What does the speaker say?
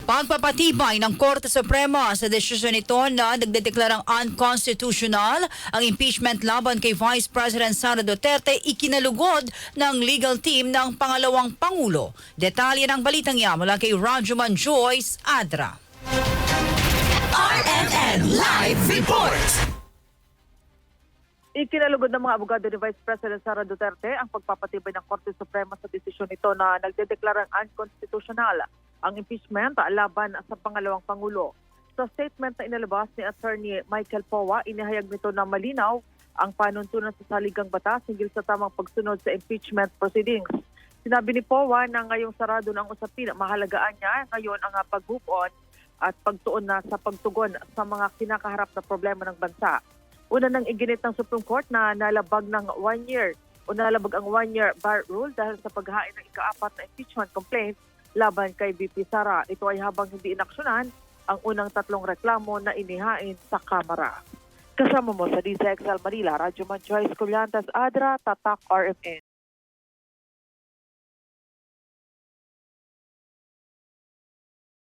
Pagpapatibay ng Korte Suprema sa desisyon nito na nagdedeklarang unconstitutional ang impeachment laban kay Vice President Sara Duterte, ikinalugod ng legal team ng pangalawang Pangulo. Detalye ng balitang yan mula kay Rajuman Joyce Adra. RMN Live Report! Ikinalugod ng mga abogado ni Vice President Sara Duterte ang pagpapatibay ng Korte Suprema sa desisyon nito na nagdedeklarang unconstitutional ang impeachment laban sa pangalawang Pangulo. Sa statement na inilabas ni Attorney Michael Powa, inihayag nito na malinaw ang panuntunan sa saligang batas hinggil sa tamang pagsunod sa impeachment proceedings. Sinabi ni Powa na ngayong sarado na ang usapin, mahalagaan niya ngayon ang pag-move on at pagtuon na sa pagtugon sa mga kinakaharap na problema ng bansa. Una nang iginit ng Supreme Court na nalabag ng 1 year o nalabag ang 1-year bar rule dahil sa paghain ng ika-4 na impeachment complaint laban kay VP Sara. Ito ay habang hindi inaksyonan ang unang 3 reklamo na inihain sa Kamara. Kasama mo sa DZXL Manila, Radyo Man Joyce Collantas Adra, Tatak RMN.